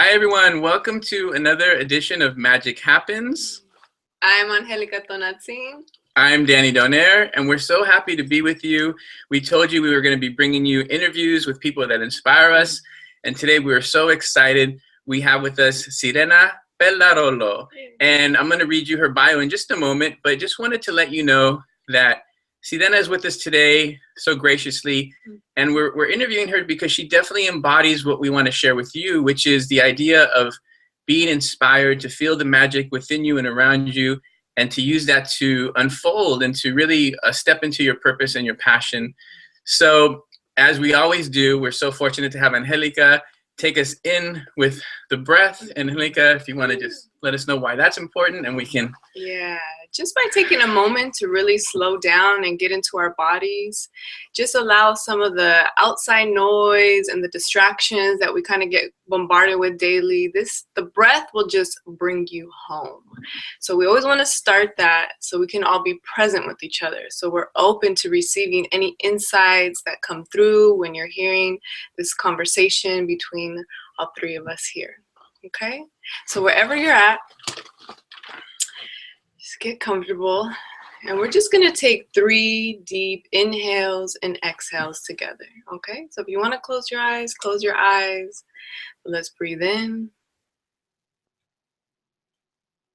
Hi everyone, welcome to another edition of Magic Happens. I'm Angelica Tonatzin. I'm Danny Donaire, and we're so happy to be with you. We told you we were going to be bringing you interviews with people that inspire us, and today we are so excited. We have with us Sirena Pellarolo, and I'm going to read you her bio in just a moment, but just wanted to let you know that Sirena is with us today so graciously, and we're interviewing her because she definitely embodies what we want to share with you, which is the idea of being inspired to feel the magic within you and around you, and to use that to unfold and to really step into your purpose and your passion. So as we always do, we're so fortunate to have Angelica take us in with the breath. And Angelica, if you want to just let us know why that's important, and we can. Yeah, just by taking a moment to really slow down and get into our bodies, just allow some of the outside noise and the distractions that we kind of get bombarded with daily. The breath will just bring you home. So we always want to start that so we can all be present with each other. So we're open to receiving any insights that come through when you're hearing this conversation between all three of us here. Okay? So wherever you're at, just get comfortable, and we're just going to take 3 deep inhales and exhales together, okay? So if you want to close your eyes, close your eyes. Let's breathe in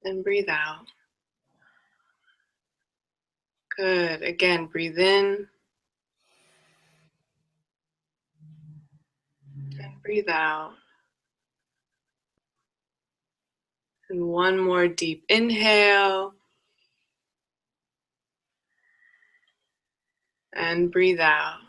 and breathe out. Good. Again, breathe in and breathe out. And one more deep inhale. And breathe out.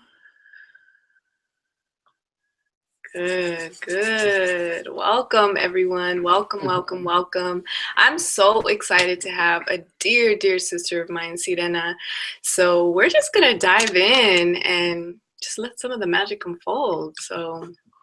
Good, good. Welcome, everyone. Welcome, welcome, welcome. I'm so excited to have a dear, dear sister of mine, Sirena. So we're just going to dive in and just let some of the magic unfold.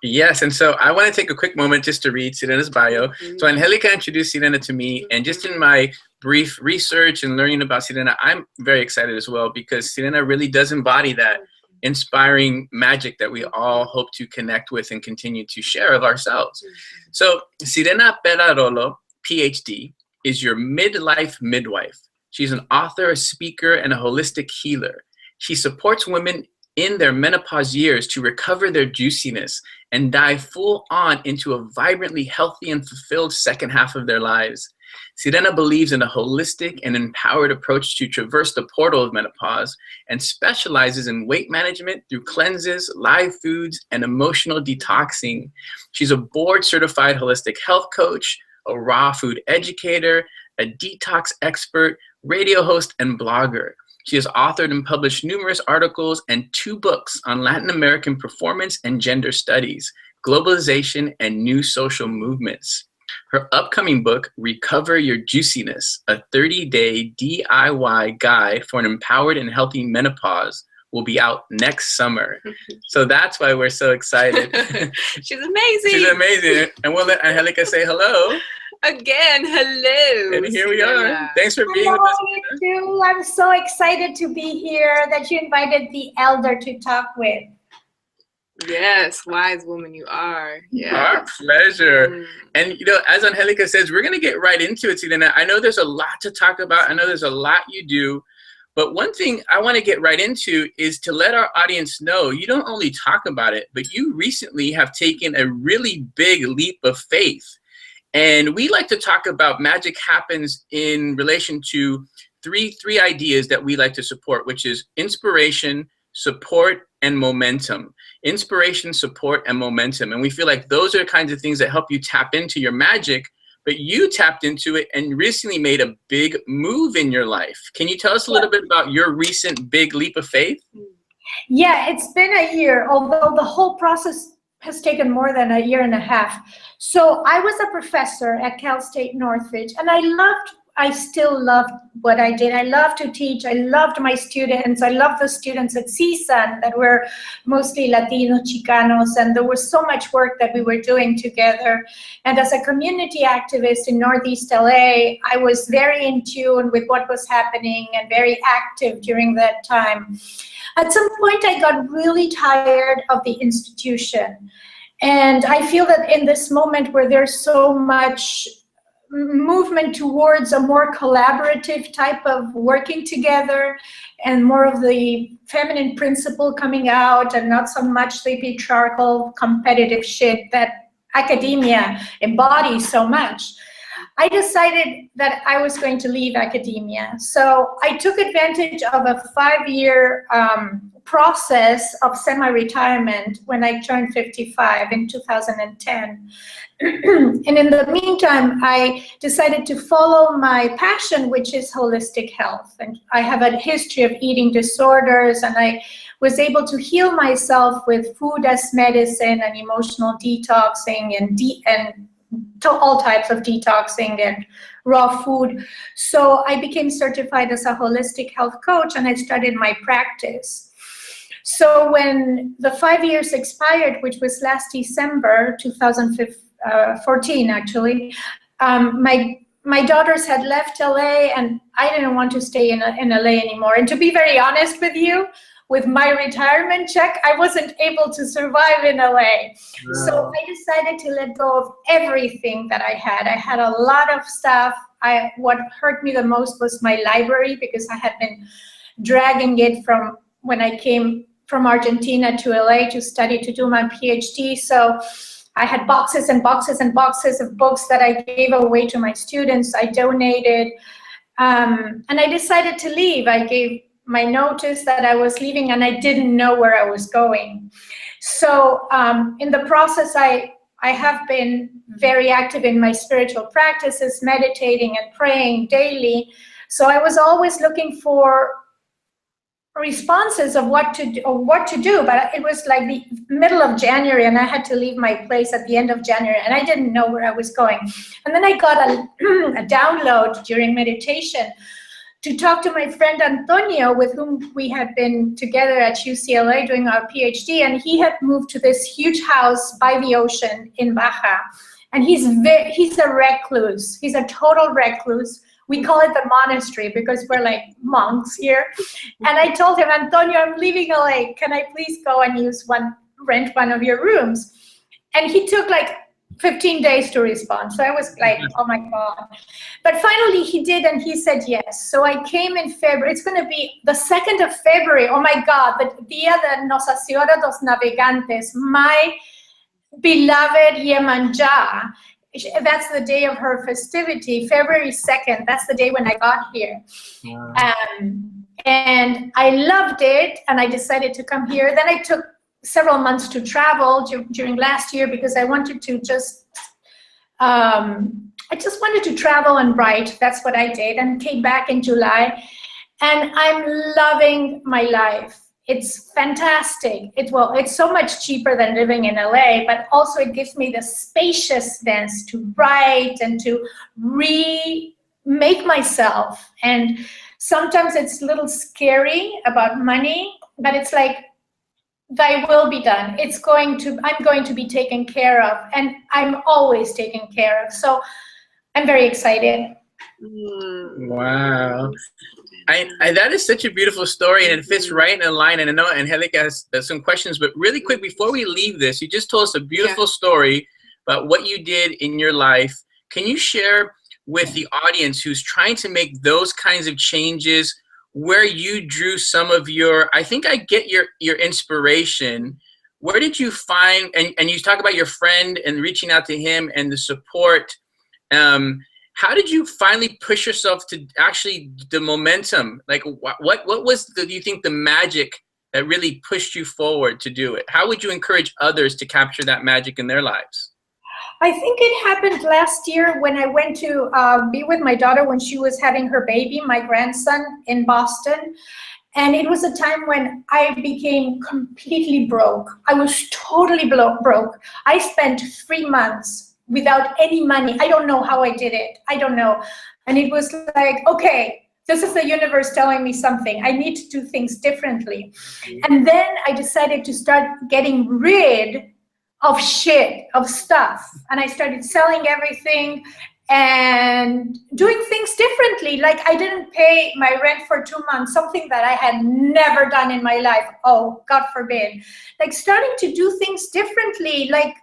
Yes, and so I want to take a quick moment just to read Sirena's bio. So Angelica introduced Sirena to me, and just in my brief research and learning about Sirena, I'm very excited as well, because Sirena really does embody that inspiring magic that we all hope to connect with and continue to share of ourselves. So Sirena Pellarolo, Ph.D., is your midlife midwife. She's an author, a speaker, and a holistic healer. She supports women in their menopause years to recover their juiciness and dive full on into a vibrantly healthy and fulfilled second half of their lives. Sirena believes in a holistic and empowered approach to traverse the portal of menopause, and specializes in weight management through cleanses, live foods, and emotional detoxing. She's a board-certified holistic health coach, a raw food educator, a detox expert, radio host, and blogger. She has authored and published numerous articles and 2 books on Latin American performance and gender studies, globalization, and new social movements. Her upcoming book, Recover Your Juiciness, a 30-day DIY guide for an empowered and healthy menopause, will be out next summer. So that's why we're so excited. She's amazing. She's amazing. And we'll let Angelica say hello. Again, hello. And here we are. Thanks for being with us. Too. I'm so excited to be here, that you invited the elder to talk with. Yes, wise woman you are. Yes. Our pleasure. And as Angelica says, we're going to get right into it, Sirena. I know there's a lot to talk about. I know there's a lot you do. But one thing I want to get right into is to let our audience know you don't only talk about it, but you recently have taken a really big leap of faith. And we like to talk about magic happens in relation to three ideas that we like to support, which is inspiration, support, and momentum. Inspiration, support, and momentum. And we feel like those are the kinds of things that help you tap into your magic, but you tapped into it and recently made a big move in your life. Can you tell us a little bit about your recent big leap of faith? Yeah, it's been a year, although the whole process has taken more than a year and a half. So I was a professor at Cal State Northridge, and I still loved what I did. I loved to teach. I loved my students. I loved the students at CSUN that were mostly Latino, Chicanos, and there was so much work that we were doing together. And as a community activist in Northeast LA, I was very in tune with what was happening and very active during that time. At some point, I got really tired of the institution. And I feel that in this moment where there's so much movement towards a more collaborative type of working together and more of the feminine principle coming out and not so much the patriarchal competitive shit that academia embodies so much, I decided that I was going to leave academia. So I took advantage of a 5-year process of semi-retirement when I turned 55 in 2010. And in the meantime, I decided to follow my passion, which is holistic health. And I have a history of eating disorders, and I was able to heal myself with food as medicine and emotional detoxing and all types of detoxing and raw food. So I became certified as a holistic health coach, and I started my practice. So when the 5 years expired, which was last December 2014 actually, my daughters had left LA, and I didn't want to stay in LA anymore. And to be very honest with you, with my retirement check, I wasn't able to survive in LA. Wow. So I decided to let go of everything that I had. I had a lot of stuff. What hurt me the most was my library, because I had been dragging it from when I came from Argentina to LA to study, to do my PhD. So I had boxes and boxes and boxes of books that I gave away to my students. I donated, and I decided to leave. I gave my notice that I was leaving, and I didn't know where I was going. So in the process, I have been very active in my spiritual practices, meditating and praying daily. So I was always looking for responses of what to do, but it was like the middle of January, and I had to leave my place at the end of January, and I didn't know where I was going. And then I got a download during meditation to talk to my friend Antonio, with whom we had been together at UCLA doing our PhD, and he had moved to this huge house by the ocean in Baja, and he's a recluse. He's a total recluse. We call it the monastery because we're like monks here. And I told him, Antonio, I'm leaving LA. Can I please go and rent one of your rooms? And he took like 15 days to respond. So I was like, oh my God. But finally he did, and he said yes. So I came in February. It's going to be the 2nd of February. Oh my God, the Dia de Nossa Senhora dos Navegantes, my beloved Iemanjá. That's the day of her festivity, February 2nd. That's the day when I got here. Wow. And I loved it, and I decided to come here. Then I took several months to travel during last year, because I wanted to I just wanted to travel and write. That's what I did, and came back in July. And I'm loving my life. It's fantastic. It's so much cheaper than living in LA, but also it gives me the spaciousness to write and to remake myself. And sometimes it's a little scary about money, but it's like, thy will be done. I'm going to be taken care of, and I'm always taken care of. So I'm very excited. Wow. That is such a beautiful story, and it fits right in line. And I know Angelica has some questions, but really quick, before we leave this, you just told us a beautiful story about what you did in your life. Can you share with the audience who's trying to make those kinds of changes, where you drew some of your, I think I get your inspiration. Where did you find, and you talk about your friend and reaching out to him and the support. How did you finally push yourself to actually the momentum? Like what was do you think the magic that really pushed you forward to do it? How would you encourage others to capture that magic in their lives? I think it happened last year when I went to be with my daughter when she was having her baby, my grandson, in Boston. And it was a time when I became completely broke. I was totally broke. I spent 3 months without any money. I don't know how I did it. I don't know. And it was like, okay, this is the universe telling me something. I need to do things differently. And then I decided to start getting rid of shit, of stuff. And I started selling everything. and doing things differently. Like I didn't pay my rent for 2 months, something that I had never done in my life. Oh, God forbid. Like starting to do things differently. Like,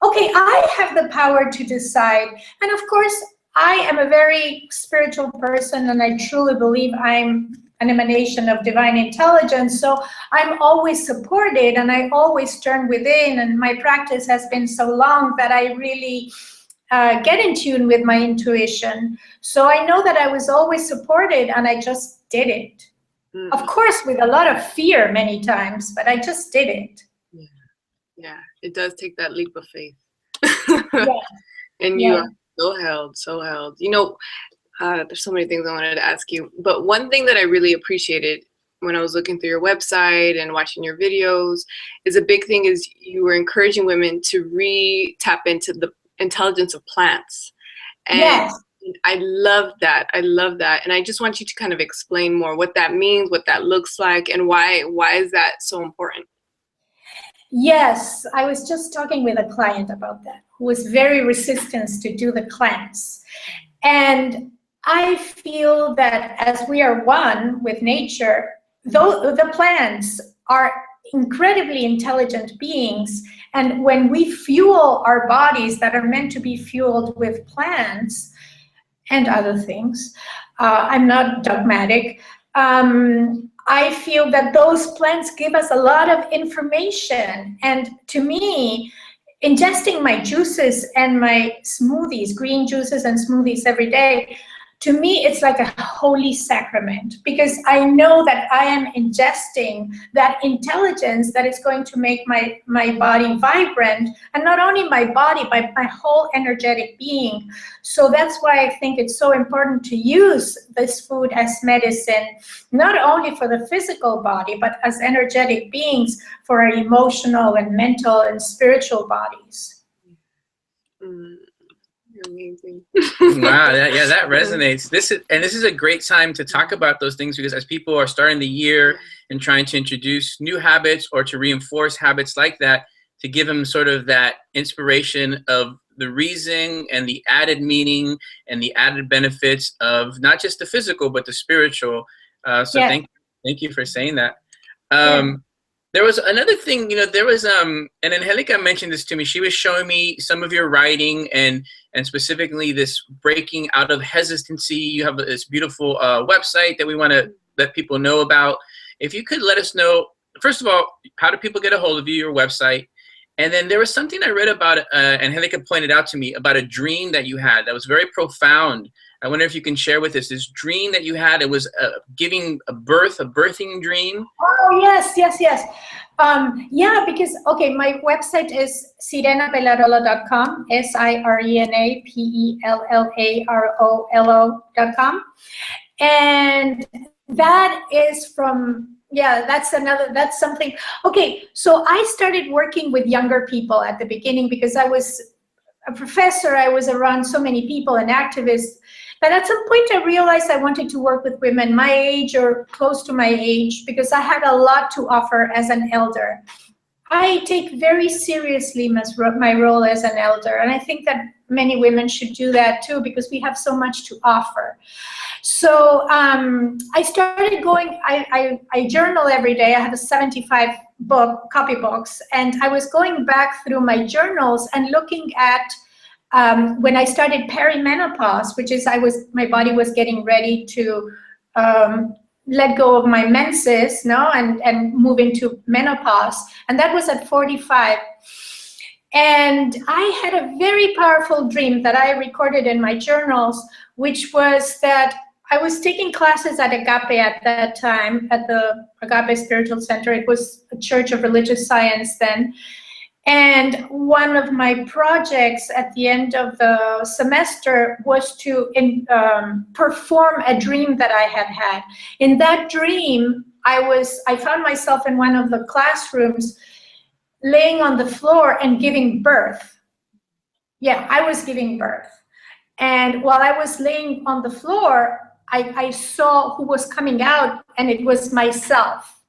okay, I have the power to decide. And of course, I am a very spiritual person, and I truly believe I'm an emanation of divine intelligence. So I'm always supported, and I always turn within. And my practice has been so long that I really get in tune with my intuition. So I know that I was always supported, and I just did it. Of course, with a lot of fear many times, but I just did it. Yeah, it does take that leap of faith. Yeah. And you are so held. You know, there's so many things I wanted to ask you, but one thing that I really appreciated when I was looking through your website and watching your videos is a big thing is you were encouraging women to tap into the intelligence of plants. And yes. I love that. And I just want you to kind of explain more what that means, what that looks like, and why is that so important? Yes, I was just talking with a client about that, who was very resistant to do the cleanse. And I feel that as we are one with nature, though the plants are incredibly intelligent beings, and when we fuel our bodies that are meant to be fueled with plants and other things, I'm not dogmatic, I feel that those plants give us a lot of information. And to me, ingesting my juices and my smoothies, green juices and smoothies every day, to me, it's like a holy sacrament, because I know that I am ingesting that intelligence that is going to make my body vibrant, and not only my body, but my whole energetic being. So that's why I think it's so important to use this food as medicine, not only for the physical body, but as energetic beings for our emotional and mental and spiritual bodies. Amazing. Wow, that resonates. This is a great time to talk about those things, because as people are starting the year and trying to introduce new habits or to reinforce habits like that, to give them sort of that inspiration of the reason and the added meaning and the added benefits of not just the physical but the spiritual. Thank you for saying that. There was another thing, there was, and Angelica mentioned this to me. She was showing me some of your writing and specifically this breaking out of hesitancy. You have this beautiful website that we want to let people know about. If you could let us know, first of all, how do people get a hold of you, your website? And then there was something I read about, Angelica pointed out to me, about a dream that you had that was very profound. I wonder if you can share with us this dream that you had. It was giving a birthing dream. Oh, yes. Yeah, because, okay, my website is sirenapellarolo.com, SirenaPellarolo.com. And that is from, that's something. Okay, so I started working with younger people at the beginning because I was a professor. I was around so many people and activists. But at some point, I realized I wanted to work with women my age or close to my age, because I had a lot to offer as an elder. I take very seriously my role as an elder, and I think that many women should do that too, because we have so much to offer. So I started going, I journal every day. I have a 75 copybooks, and I was going back through my journals and looking at when I started perimenopause, which is my body was getting ready to let go of my menses, and move into menopause, and that was at 45. And I had a very powerful dream that I recorded in my journals, which was that I was taking classes at Agape at that time, at the Agape Spiritual Center. It was a church of religious science then. And one of my projects at the end of the semester was to perform a dream that I had had. In that dream, I found myself in one of the classrooms laying on the floor and giving birth. Yeah, I was giving birth. And while I was laying on the floor, I saw who was coming out, and it was myself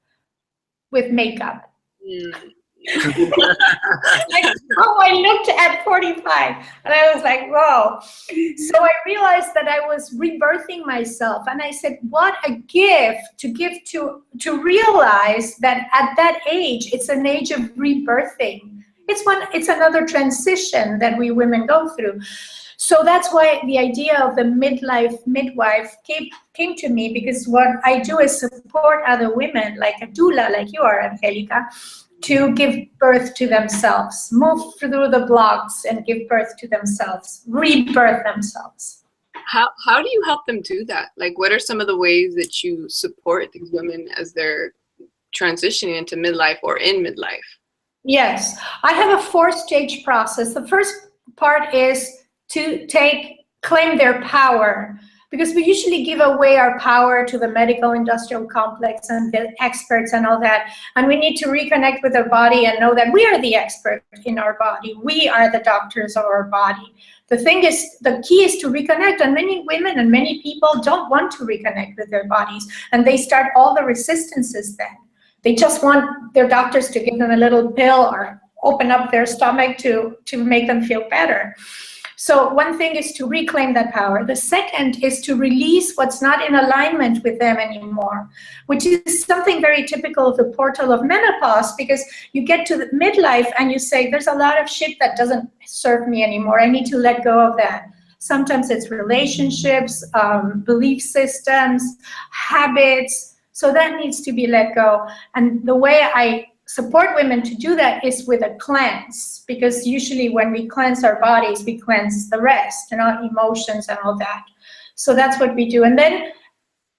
with makeup. Like how I looked at 45, and I was like, whoa. So I realized that I was rebirthing myself, and I said, what a gift to give to realize that at that age, it's an age of rebirthing. It's another transition that we women go through. So that's why the idea of the midlife midwife came to me, because what I do is support other women, like a doula, like you are, Angelica, to give birth to themselves, move through the blocks and give birth to themselves, rebirth themselves. How do you help them do that? Like, what are some of the ways that you support these women as they're transitioning into midlife or in midlife? Yes, I have a 4-stage process. The first part is to claim their power, because we usually give away our power to the medical industrial complex and the experts and all that. And we need to reconnect with our body and know that we are the expert in our body. We are the doctors of our body. The key is to reconnect, and many women and many people don't want to reconnect with their bodies, and they start all the resistances then. They just want their doctors to give them a little pill or open up their stomach to make them feel better. So one thing is to reclaim that power. The second is to release what's not in alignment with them anymore, which is something very typical of the portal of menopause, because you get to the midlife and you say, there's a lot of shit that doesn't serve me anymore. I need to let go of that. Sometimes it's relationships, belief systems, habits. So that needs to be let go. And the way I support women to do that is with a cleanse, because usually when we cleanse our bodies, we cleanse the rest, emotions and all that. So that's what we do. And then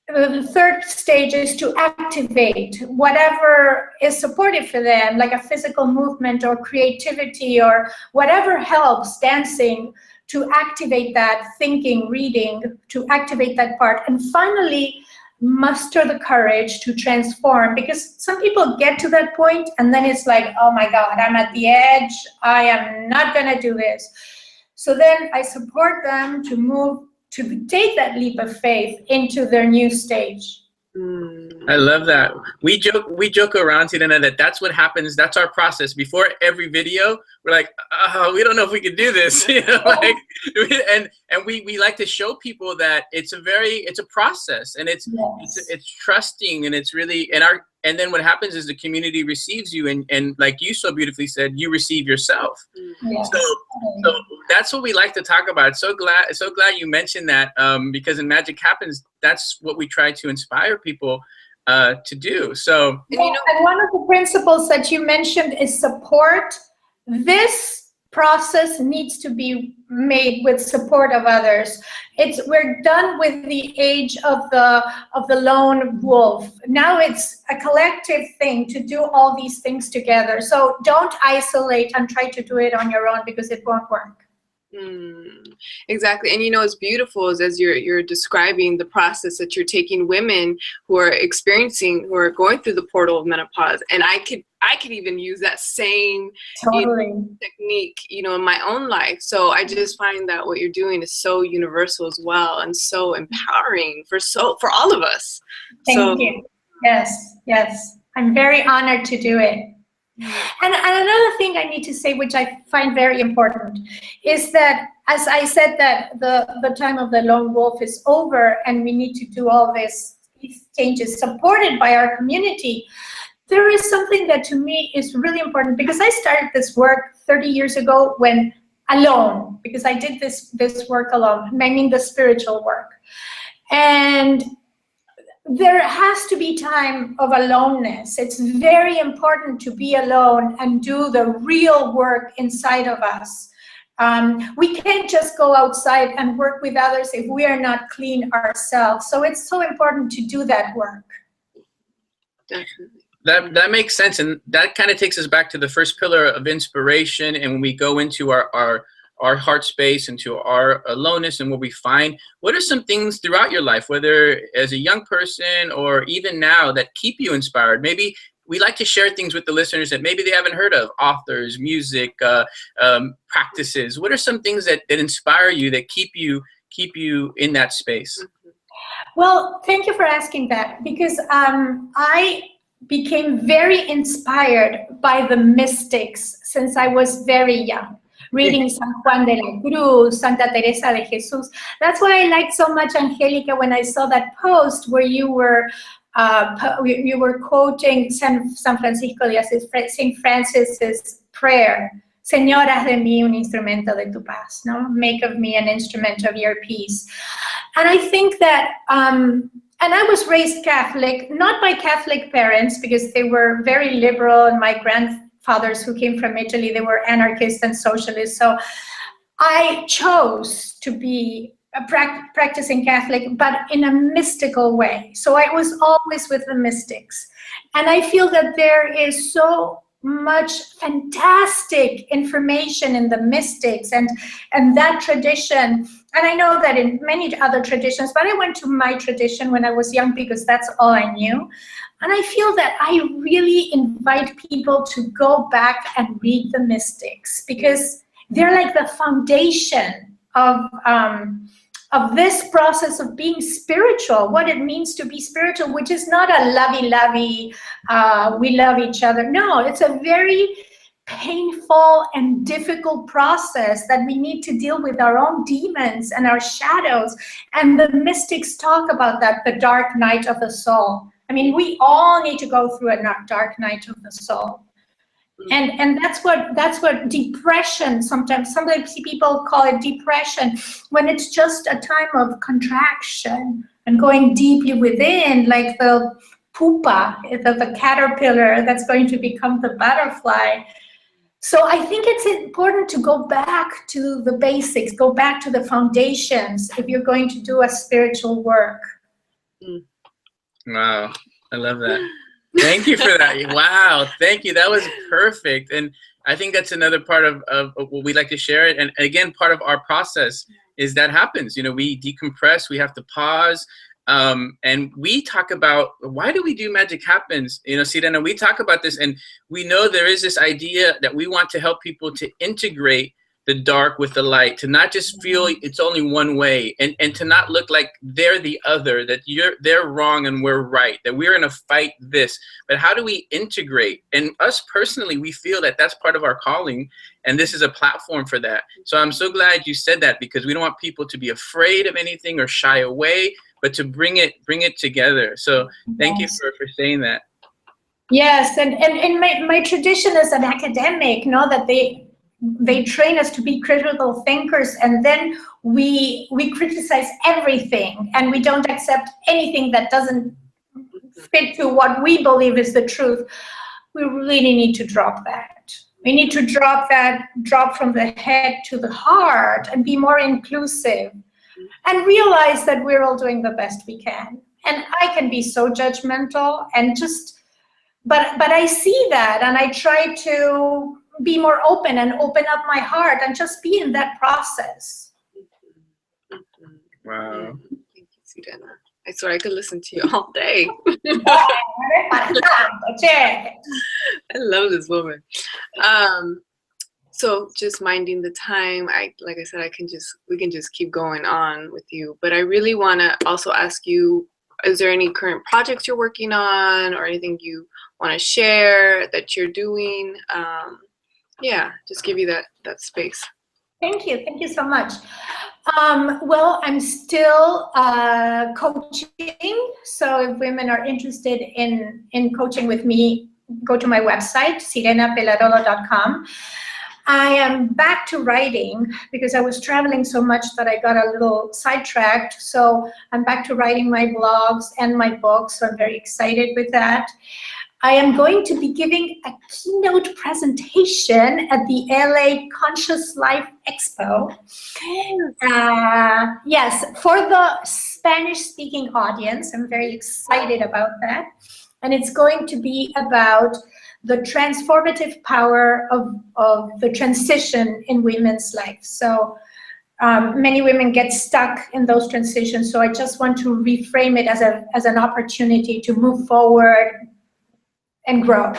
the third stage is to activate whatever is supportive for them, like a physical movement or creativity or whatever helps, dancing, to activate that, thinking, reading, to activate that part. And finally, muster the courage to transform, because some people get to that point and then it's like, oh my God, I'm at the edge, I am not gonna do this. So then I support them to take that leap of faith into their new stage. I love that. We joke around, Sirena, that's what happens. That's our process. Before every video, we're like, we don't know if we can do this, and we like to show people that it's a process, and it's trusting, and it's really, and then what happens is the community receives you, and like you so beautifully said, you receive yourself. Yes. So that's what we like to talk about. So glad you mentioned that, because in Magic Happens, that's what we try to inspire people to do. So, and one of the principles that you mentioned is support. This process needs to be made with support of others. We're done with the age of the lone wolf. Now it's a collective thing to do all these things together. So don't isolate and try to do it on your own, because it won't work. Exactly. And it's beautiful is as you're describing the process that you're taking women who are going through the portal of menopause. And I could even use that same technique, in my own life. So I just find that what you're doing is so universal as well, and so empowering for all of us. Thank you. Yes. I'm very honored to do it. And another thing I need to say, which I find very important, is that, as I said, that the time of the lone wolf is over, and we need to do all these changes supported by our community. There is something that to me is really important, because I started this work 30 years ago when alone, because I did this work alone, I mean the spiritual work. And there has to be time of aloneness. It's very important to be alone and do the real work inside of us. We can't just go outside and work with others if we are not clean ourselves. So it's so important to do that work. Definitely. That makes sense, and that kind of takes us back to the first pillar of inspiration. And when we go into our heart space, into our aloneness, and what we find, what are some things throughout your life, whether as a young person or even now, that keep you inspired? Maybe we like to share things with the listeners that maybe they haven't heard of, authors, music, practices. What are some things that inspire you, that keep you in that space? Well, thank you for asking that, because I became very inspired by the mystics since I was very young, reading San Juan de la Cruz, Santa Teresa de Jesus. That's why I liked so much, Angelica, when I saw that post where you were quoting San Francisco de Asís, St. Francis's prayer, Señor, haz de mí un instrumento de tu paz, no? Make of me an instrument of your peace. And I think that, and I was raised Catholic, not by Catholic parents, because they were very liberal, and my grandfathers who came from Italy, they were anarchists and socialists. So I chose to be a practicing Catholic, but in a mystical way. So I was always with the mystics. And I feel that there is so much fantastic information in the mystics and that tradition. And I know that in many other traditions, but I went to my tradition when I was young because that's all I knew. And I feel that I really invite people to go back and read the mystics, because they're like the foundation of this process of being spiritual, what it means to be spiritual, which is not a lovey-lovey, we love each other. No, it's a very painful and difficult process that we need to deal with our own demons and our shadows. And the mystics talk about that, the dark night of the soul. I mean, we all need to go through a dark night of the soul. And that's what depression, sometimes people call it depression, when it's just a time of contraction and going deeply within, like the pupa, the caterpillar that's going to become the butterfly. So I think it's important to go back to the basics, go back to the foundations if you're going to do a spiritual work. Wow, I love that. Thank you for that. Wow, thank you. That was perfect. And I think that's another part of what we like to share it. And again, part of our process is that happens. You know, we decompress, we have to pause. And we talk about, why do we do Magic Happens? You know, Sirena, we talk about this, and we know there is this idea that we want to help people to integrate the dark with the light, to not just feel it's only one way, and to not look like they're the other, that they're wrong and we're right, that we're in a fight this. But how do we integrate? And us personally, we feel that that's part of our calling, and this is a platform for that. So I'm so glad you said that, because we don't want people to be afraid of anything or shy away, but to bring it together. So thank you for saying that. Yes, and in my tradition as an academic, know that they train us to be critical thinkers, and then we criticize everything, and we don't accept anything that doesn't fit to what we believe is the truth. We really need to drop that. We need to drop from the head to the heart and be more inclusive, and realize that we're all doing the best we can. And I can be so judgmental and but I see that, and I try to be more open and open up my heart and just be in that process. Wow. Thank you, Sirena. I swear I could listen to you all day. I love this woman. So just minding the time, like I said, we can just keep going on with you. But I really want to also ask you, is there any current projects you're working on, or anything you want to share that you're doing? Yeah, just give you that space. Thank you so much. Well, I'm still coaching, so if women are interested in coaching with me, go to my website, sirenapellarolo.com. I am back to writing because I was traveling so much that I got a little sidetracked. So I'm back to writing my blogs and my books, so I'm very excited with that. I am going to be giving a keynote presentation at the LA Conscious Life Expo. Yes, for the Spanish-speaking audience. I'm very excited about that. And it's going to be about the transformative power of the transition in women's life. So many women get stuck in those transitions. So I just want to reframe it as an opportunity to move forward and grow.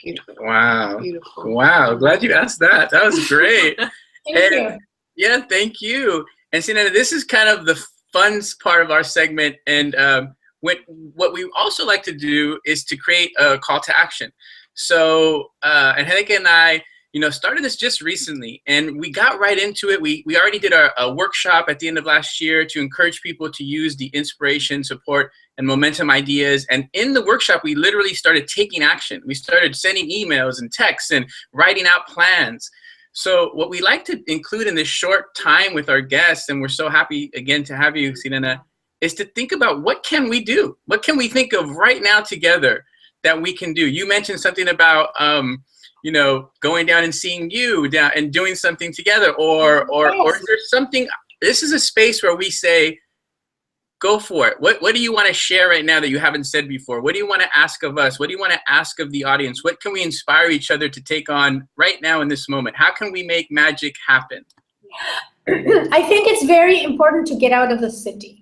Beautiful. Wow. Beautiful. Wow. Glad you asked that. That was great. Thank you. Yeah, thank you. And Sirena, this is kind of the fun part of our segment. And what we also like to do is to create a call to action. So Angelica and I, started this just recently, and we got right into it. We already did a workshop at the end of last year to encourage people to use the inspiration, support, and momentum ideas. And in the workshop, we literally started taking action. We started sending emails and texts and writing out plans. So what we like to include in this short time with our guests, and we're so happy again to have you, Sirena, is to think about what can we do? What can we think of right now together that we can do? You mentioned something about going down and seeing you down and doing something together, or is there something? This is a space where we say, go for it. What do you want to share right now that you haven't said before? What do you want to ask of us? What do you want to ask of the audience? What can we inspire each other to take on right now in this moment? How can we make magic happen? I think it's very important to get out of the city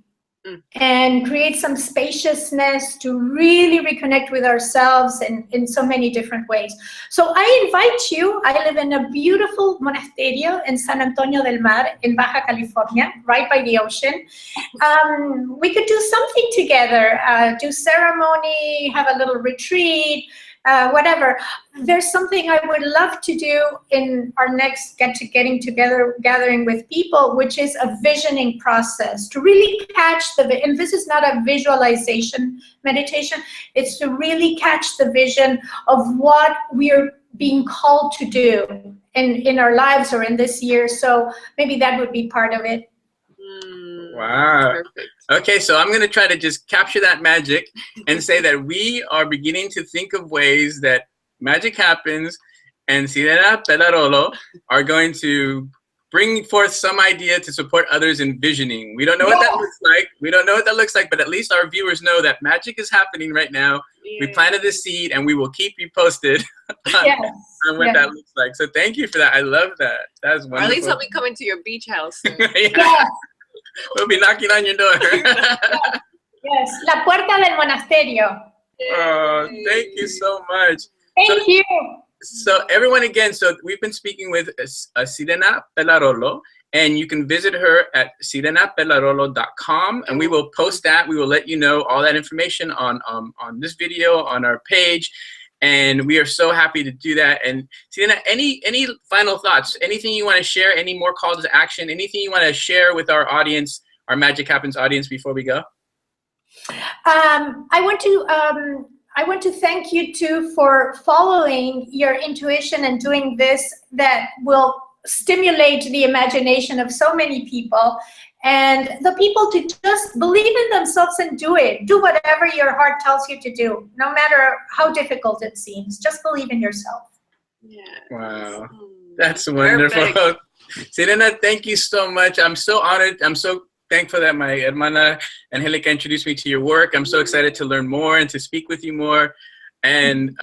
and create some spaciousness to really reconnect with ourselves in so many different ways. So I invite you. I live in a beautiful monasterio in San Antonio del Mar in Baja California, right by the ocean. We could do something together, do ceremony, have a little retreat, whatever. There's something I would love to do in our next gathering with people, which is a visioning process to really catch and this is not a visualization meditation, it's to really catch the vision of what we're being called to do in our lives or in this year. So maybe that would be part of it. Wow. Perfect. Okay, so I'm going to try to just capture that magic and say that we are beginning to think of ways that magic happens, and Sirena Pellarolo are going to bring forth some idea to support others in visioning. We don't know what that looks like. We don't know what that looks like, but at least our viewers know that magic is happening right now. We planted the seed, and we will keep you posted on what that looks like. So thank you for that. I love that. That's wonderful. Or at least I'll be coming to your beach house soon. We'll be knocking on your door. Yes, la puerta del monasterio. Oh, thank you so much. Thank you. So everyone, again, so we've been speaking with Sirena Pellarolo, and you can visit her at sirenapellarolo.com, and we will post that. We will let you know all that information on this video, on our page. And we are so happy to do that. And Sirena, any final thoughts? Anything you want to share? Any more calls to action? Anything you want to share with our audience, our Magic Happens audience, before we go? I want to thank you too for following your intuition and doing this that will stimulate the imagination of so many people, and the people to just believe in themselves and do it. Do whatever your heart tells you to do, no matter how difficult it seems. Just believe in yourself. Yeah. Wow. That's wonderful. Sirena, thank you so much. I'm so honored. I'm so thankful that my hermana Angelica introduced me to your work. I'm so excited to learn more and to speak with you more. And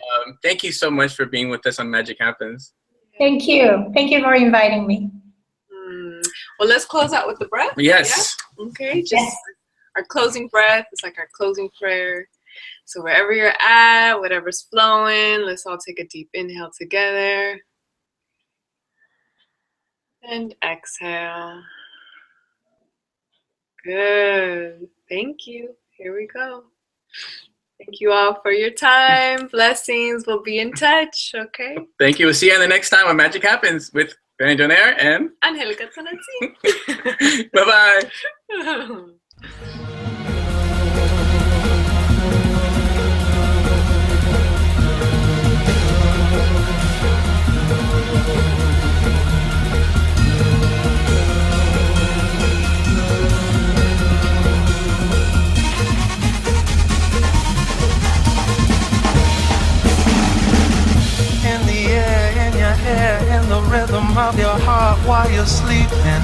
thank you so much for being with us on Magic Happens. Thank you. Thank you for inviting me. Well, let's close out with the breath. Yes. Yeah? Okay. Just our closing breath. It's like our closing prayer. So wherever you're at, whatever's flowing, let's all take a deep inhale together. And exhale. Good. Thank you. Here we go. Thank you all for your time. Blessings. We'll be in touch. Okay. Thank you. We'll see you on the next time on Magic Happens with Benny Donaire and Angelica Tonazzi. Bye-bye. In the rhythm of your heart while you're sleeping,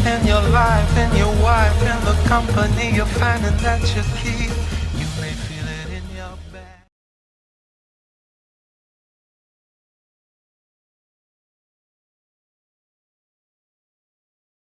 in your life, in your wife, in the company you're finding that you keep.